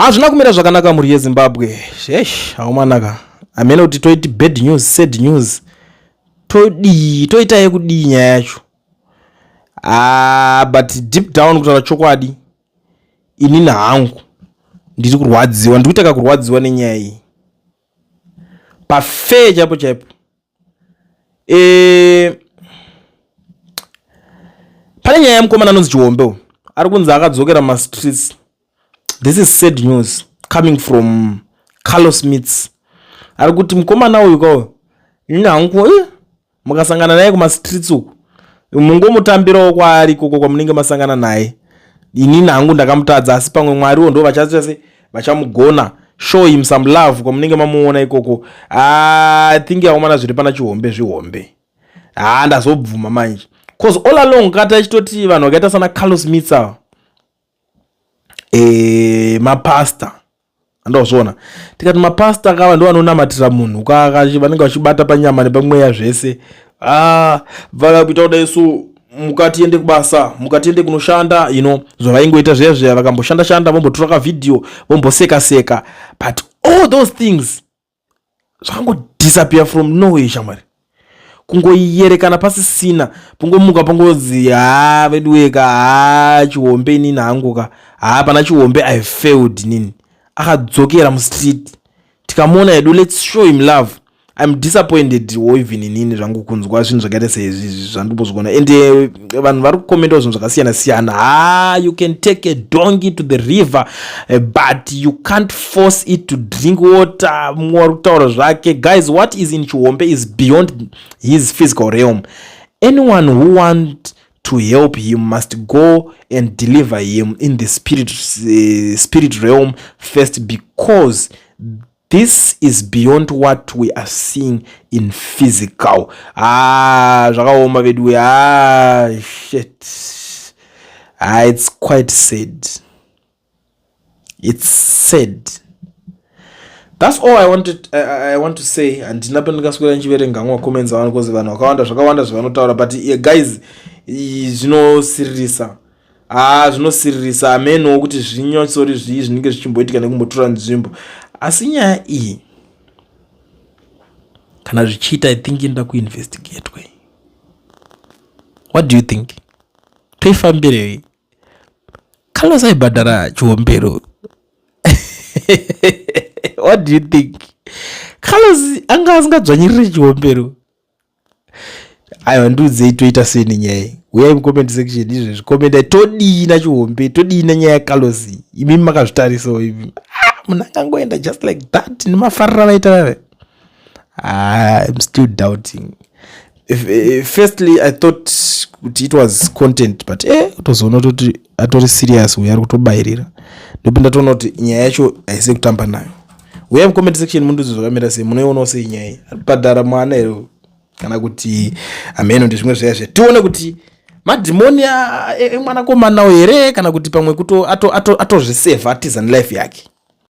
Hazvina kumira zvakanaka muri yeZimbabwe. Haumanaka. Amene kuti toiti bad news, sad news. Toita yekudii nyaya yacho. But deep down kutaura chokwadi. Inini hangu ndiri kurwadziwa, ndikuita kurwadziwa nenyaya iyi. Pafe chapo. Pane nyaya yamukomana anonzi Chiwombe. Ari kunzi akadzokera mastreets. This is sad news coming from Carlos Smith. Ari kuti mukomana uyu kwawo inangu mukasangana naye kuma streets uku mungomutambirawo kwaari koko kwamunenge masangana naye. Inini hangu ndakamutadza asi pamwe Mwariwo ndo vachamugona. Show him some love kwamunenge mamuona ikoko. I think yakomana zviri pana Chiwombe. Ndazobvuma manje. Cause all along kata achitoti vanhu vakaita sana Carlos Smith ava. Mapasta andozvona tikati mapasta kava ndo vanonamatira munhu vanenge vachibata panyama nepamweya zvese. Vakakuita kuda isu mukatiende kubasa, mukatiende kunoshanda, zvovaingoita zvezve vakamboshanda vombotora kavidhio vomboseka. But all those things zvakango disappear from nowhere shamwari. Kungoyerekana pasisina, pungomuka pongozi veduweka Chiwombe nini hanguka. Pana Chiwombe I failed nini. Akadzokera mustreet. Tikamona edu, let's show him love. I'm disappointed even nini zvangu kunzwa zvinhu zvakaita seizvi zvandibozvona. Ende vanhu vari kukomenta zvinhu zvakasiyana. You can take a donkey to the river, but you can't force it to drink water. Mwari kutaura zvake. Guys, what is in Chiwombe is beyond his physical realm. Anyone who wants to help him must go and deliver him in the spirit realm first, because this is beyond what we are seeing in physical. Zvakaoma vedu. Shit. It's quite sad. It's sad. That's all I want to say. And ndinapendekaswera nchiverenga ngwa comments vanhu because vanhu vakawanda zvavanotaura, but guys, zvinosiririsa. Zvinosiririsa ameno kuti zvinyotsori zvinenge zvichimboitika nekumbotura nzvimbo. Asi nyaya iyi kana zvichiita, I think inda kuinvestigate way. What do you think? Toifambire Carlos aibhadhara Chiwombero. What do you think? Carlos anga asingadzvanyirire Chiwombero. Aiwa, ndiudzei toita sei nenyaya. Uyai mucomment section izvezvi komenta todii Chiwombe, todii nyaya yaCarlos. Imi makazvitarisawo ivi. Munhu angangoenda just like that nemafarira vaita. I'm still doubting. Firstly, I thought it was content, but kutozoona kuti atori serious uyu ari kutobayirira. Ndopinda toona kuti nyaya yacho haisi kutamba nayo. Uyai mucomment section munduzi zvakamira sei, munoiona sei nyaya iyi. Aribhadhara mwana here kana kuti ameno ndezvimwe zvazve. Tione kuti madhimoni emwanakomana here kana kuti pamwe kuto atozviseva atizani life yake.